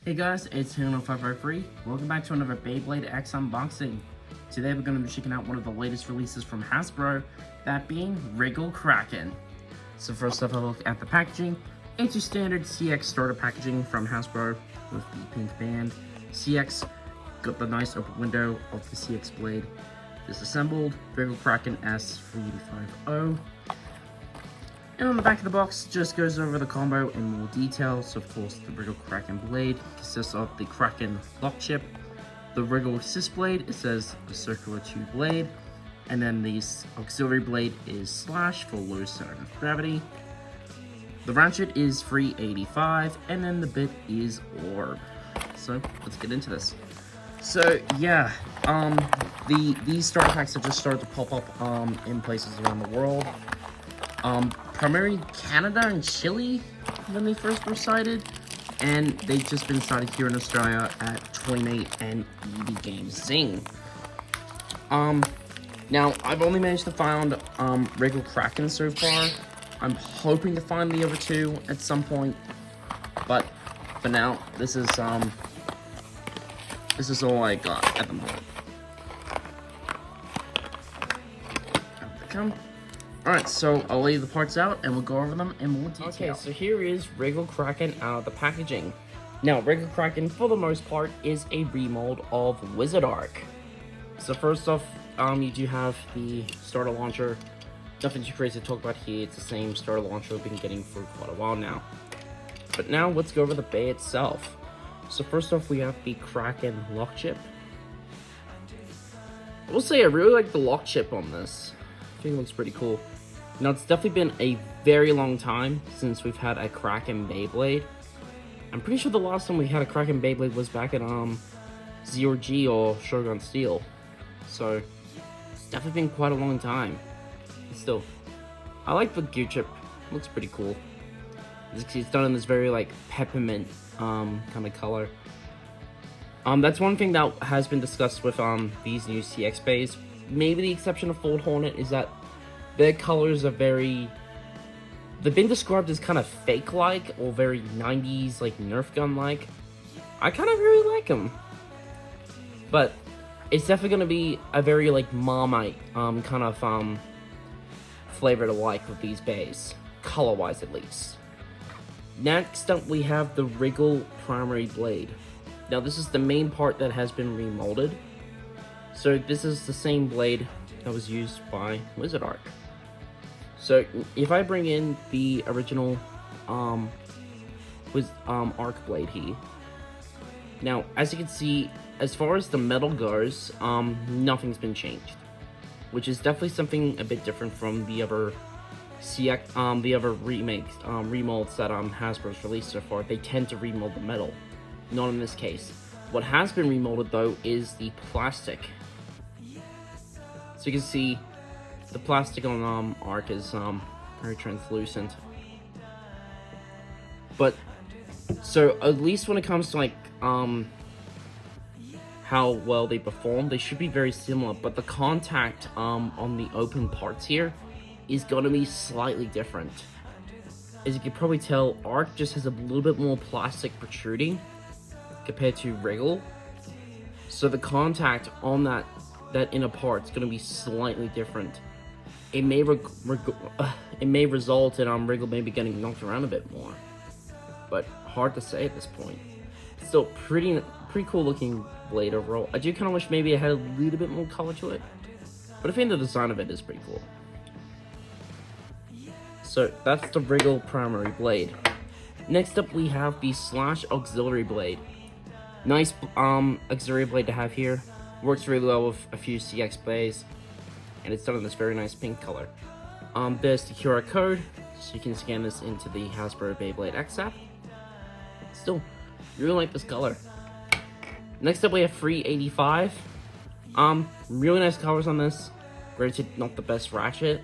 Hey guys, it's Hano553. Welcome back to another Beyblade X unboxing. Today we're going to be checking out one of the latest releases from Hasbro, that being Wriggle Kraken. So first off, a look at the packaging. It's your standard CX starter packaging from Hasbro with the pink band. CX got the nice open window of the CX blade. Disassembled, Wriggle Kraken S 3850. And on the back of the box, just goes over the combo in more detail. So of course, the Wriggle Kraken blade consists of the Kraken lock chip, the Wriggle assist blade, it says a circular tube blade, and then the auxiliary blade is slash for low center of gravity. The ratchet is 385, and then the bit is orb. So let's get into this. So yeah, these starter packs have just started to pop up in places around the world. Primarily Canada and Chile when they first were sighted, and they've just been sighted here in Australia at Toymate and EB Games Zing. Now I've only managed to find Wriggle Kraken so far. I'm hoping to find the other two at some point, but for now, this is all I got at the moment. Out they come. Alright, so I'll lay the parts out and we'll go over them in more detail. Okay, so here is Wriggle Kraken out of the packaging. Now, Wriggle Kraken, for the most part, is a remold of Wizard Arc. So first off, you do have the starter launcher. Nothing too crazy to talk about here. It's the same starter launcher we've been getting for quite a while now. But now, let's go over the bay itself. So first off, we have the Kraken lock chip. I will say I really like the lock chip on this. I think it looks pretty cool. Now, it's definitely been a very long time since we've had a Kraken Beyblade. I'm pretty sure the last time we had a Kraken Beyblade was back at Zero G or Shogun Steel. So, it's definitely been quite a long time. But still, I like the gear chip. It looks pretty cool. It's done in this very, like, peppermint kind of color. That's one thing that has been discussed with these new CX bays. Maybe the exception of Fold Hornet is that their colors are very... They've been described as kind of fake-like, or very 90s, like, Nerf gun-like. I kind of really like them. But it's definitely going to be a very, like, Marmite kind of flavor to like with these bays. Color-wise, at least. Next up, we have the Wriggle Primary Blade. Now, this is the main part that has been remolded. So this is the same blade that was used by Wizard Arc. So if I bring in the original Arc blade here, now as you can see, as far as the metal goes, nothing's been changed, which is definitely something a bit different from the other CX, the other remakes, remolds that Hasbro's released so far. They tend to remold the metal, not in this case. What has been remolded though is the plastic. So you can see the plastic on Arc is very translucent. But so at least when it comes to like how well they perform, they should be very similar. But the contact on the open parts here is gonna be slightly different. As you can probably tell, Arc just has a little bit more plastic protruding compared to Wriggle. So the contact on that inner part is going to be slightly different. It may result in Wriggle maybe getting knocked around a bit more, but hard to say at this point. Still pretty cool looking blade overall. I do kind of wish maybe it had a little bit more color to it, but I think the design of it is pretty cool. So that's the Wriggle Primary Blade. Next up, we have the Slash Auxiliary Blade. Nice auxiliary blade to have here. Works really well with a few CX bays, and it's done in this very nice pink color. There's the QR code, so you can scan this into the Hasbro Beyblade X app. Still, really like this color. Next up, we have 385. Really nice colors on this. Granted, not the best ratchet.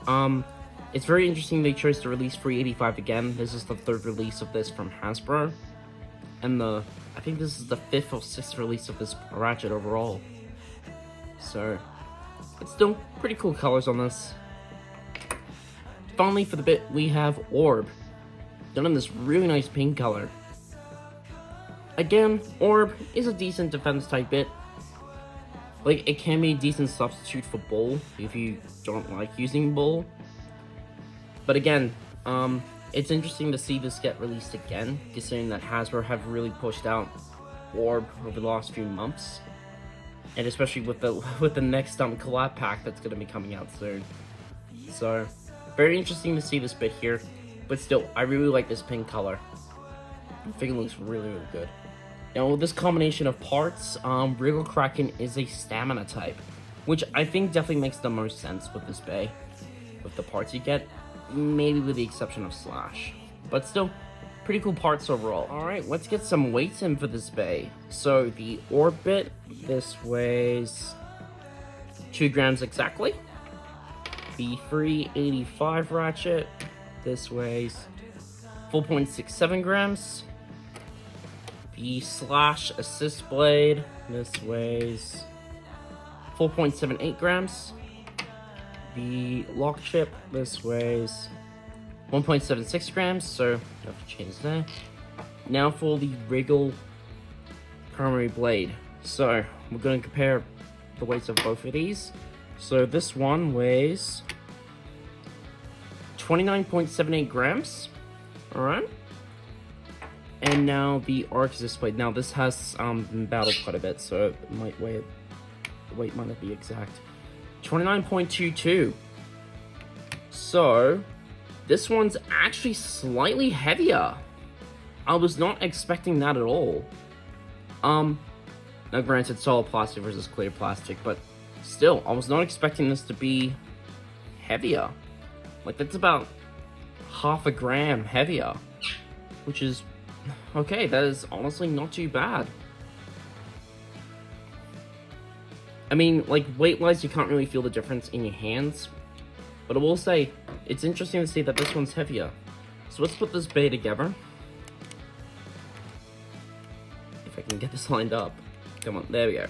It's very interesting they chose to release 385 again. This is the third release of this from Hasbro, and I think this is the 5th or 6th release of this ratchet overall. So, it's still pretty cool colors on this. Finally, for the bit, we have Orb, done in this really nice pink color. Again, Orb is a decent defense type bit. Like, it can be a decent substitute for Bull if you don't like using Bull. But again, it's interesting to see this get released again, considering that Hasbro have really pushed out Orb over the last few months. And especially with the next collab pack that's going to be coming out soon. So, very interesting to see this bit here. But still, I really like this pink color. I think it looks really, really good. Now, with this combination of parts, Wriggle Kraken is a stamina type, which I think definitely makes the most sense with this bay, with the parts you get, maybe with the exception of Slash. But still, pretty cool parts overall. Alright, let's get some weights in for this bay. So, the Orb bit, this weighs 2 grams exactly. The 385 ratchet, this weighs 4.67 grams. The Slash Assist Blade, this weighs 4.78 grams. The Lock Chip, this weighs 1.76 grams, so have to change that. Now for the Wriggle Primary Blade. So we're going to compare the weights of both of these. So this one weighs 29.78 grams. Alright. And now the Arc Assist Blade. Now this has been battled quite a bit, so it might weigh, the weight might not be exact. 29.22. So this one's actually slightly heavier. I was not expecting that at all. Now granted, solid plastic versus clear plastic, but still, I was not expecting this to be heavier. Like, that's about half a gram heavier, which is okay. That is honestly not too bad. I mean, like, weight-wise, you can't really feel the difference in your hands, but I will say, it's interesting to see that this one's heavier. So let's put this bay together. If I can get this lined up. Come on, there we go.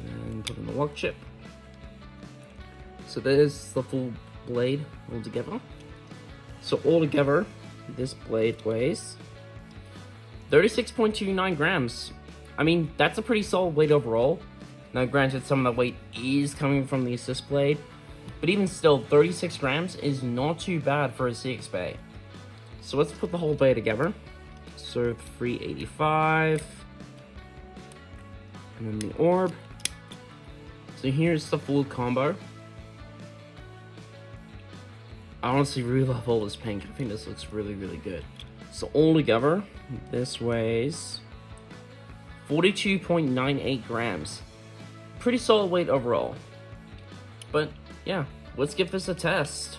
And put in the lock chip. So there's the full blade all together. So all together, this blade weighs 36.29 grams. I mean, that's a pretty solid weight overall. Now granted, some of the weight is coming from the assist blade, but even still, 36 grams is not too bad for a CX bay. So let's put the whole bay together. So 385, and then the orb. So here's the full combo. I honestly really love all this pink. I think this looks really, really good. So all together, this weighs 42.98 grams. Pretty solid weight overall. But yeah, let's give this a test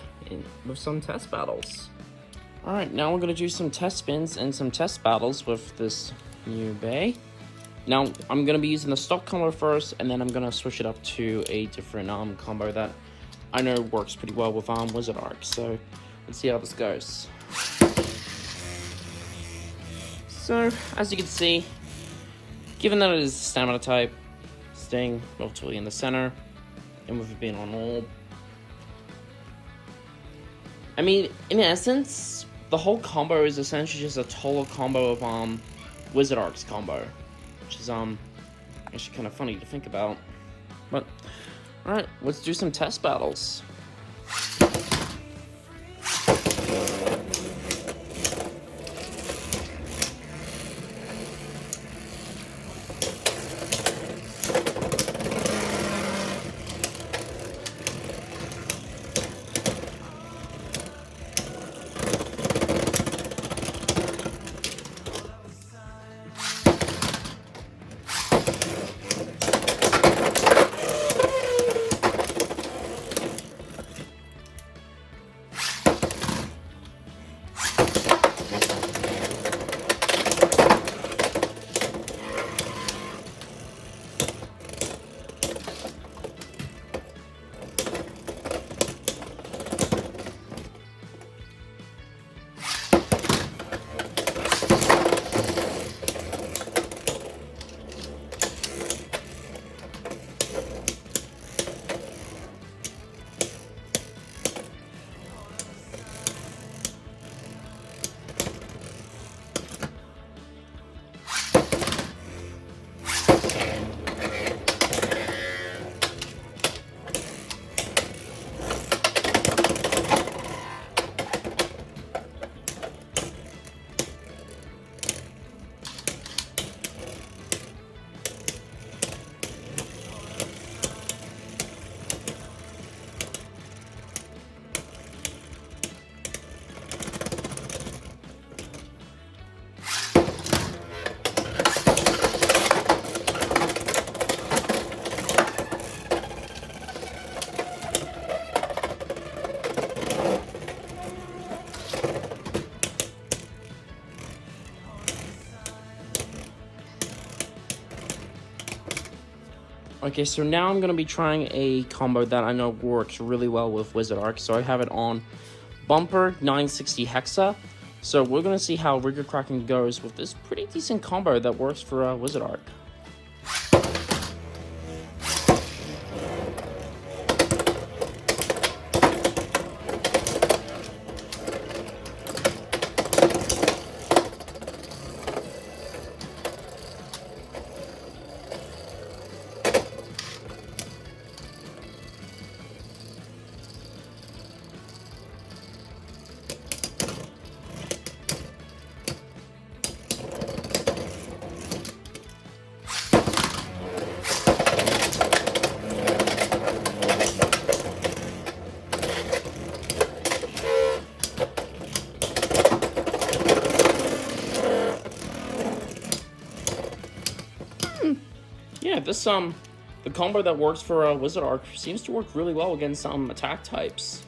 with some test battles. Alright, now we're going to do some test spins and some test battles with this new bay. Now, I'm going to be using the stock combo first, and then I'm going to switch it up to a different combo that I know works pretty well with Wizard Arc. So, let's see how this goes. So, as you can see, given that it is stamina type, staying relatively in the center, and with it being on orb, I mean, in essence, the whole combo is essentially just a total combo of Wizard Arc's combo, which is actually kind of funny to think about. But alright, let's do some test battles. Okay, so now I'm going to be trying a combo that I know works really well with Wizard Arc. So I have it on Bumper 960 Hexa. So we're going to see how Wriggle Kraken goes with this pretty decent combo that works for Wizard Arc. Yeah, this the combo that works for Wizard Arc seems to work really well against some attack types.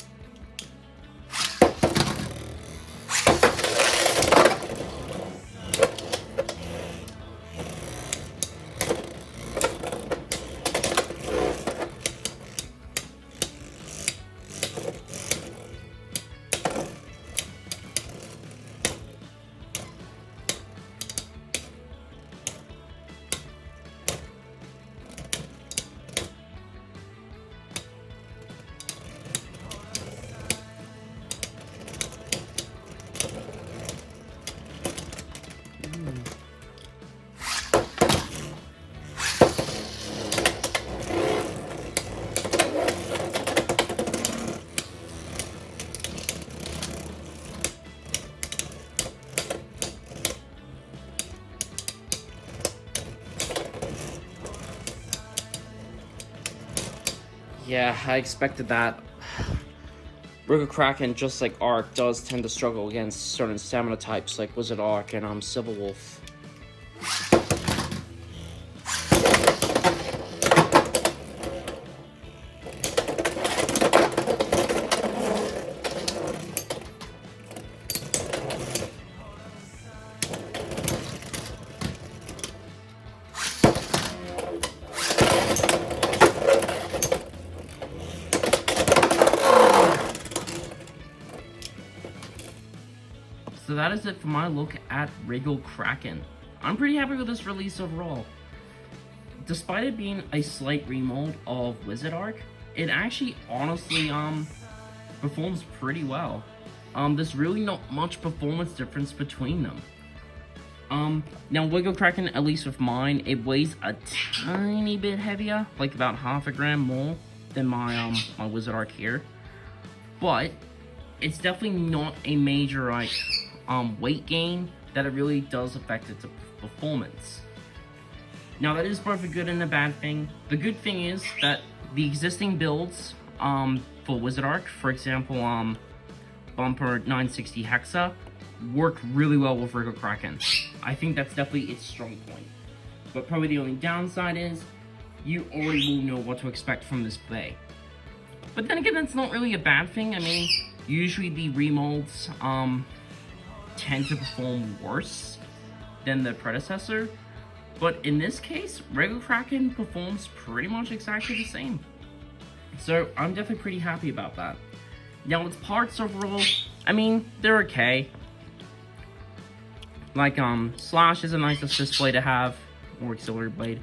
Yeah, I expected that. Wriggle Kraken, just like Arc, does tend to struggle against certain stamina types like Wizard Arc and Civil Wolf. So that is it for my look at Wriggle Kraken. I'm pretty happy with this release overall. Despite it being a slight remold of Wizard Arc, it actually honestly performs pretty well. There's really not much performance difference between them. Now Wriggle Kraken, at least with mine, it weighs a tiny bit heavier, like about half a gram more than my my Wizard Arc here. But it's definitely not a major like weight gain that it really does affect its performance. Now that is both a good and a bad thing. The good thing is that the existing builds for Wizard Arc, for example Bumper 960 Hexa, work really well with Wriggle Kraken. I think that's definitely its strong point. But probably the only downside is you already will know what to expect from this play. But then again, that's not really a bad thing. I mean, usually the remolds tend to perform worse than the predecessor, but in this case, Wriggle Kraken performs pretty much exactly the same. So I'm definitely pretty happy about that. Now its parts overall, I mean, they're okay. Like Slash is a nice assist blade to have, or auxiliary blade.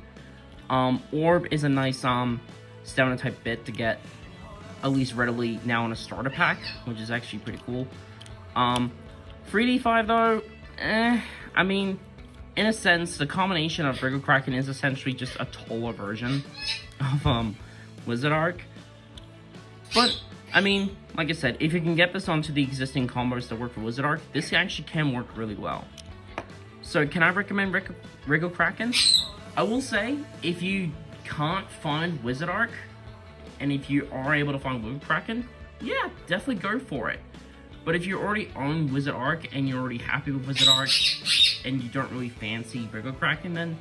Orb is a nice stamina type bit to get, at least readily now in a starter pack, which is actually pretty cool. 3D5 though, I mean, in a sense, the combination of Wriggle Kraken is essentially just a taller version of Wizard Arc. But, I mean, like I said, if you can get this onto the existing combos that work for Wizard Arc, this actually can work really well. So, can I recommend Wriggle Kraken? I will say, if you can't find Wizard Arc, and if you are able to find Wriggle Kraken, yeah, definitely go for it. But if you already own Wizard Arc and you're already happy with Wizard Arc and you don't really fancy Wriggle Kraken, then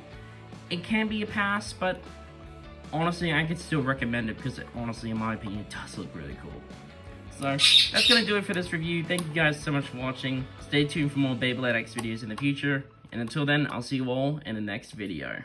it can be a pass, but honestly, I could still recommend it because it, honestly, in my opinion, it does look really cool. So, that's going to do it for this review. Thank you guys so much for watching. Stay tuned for more Beyblade X videos in the future. And until then, I'll see you all in the next video.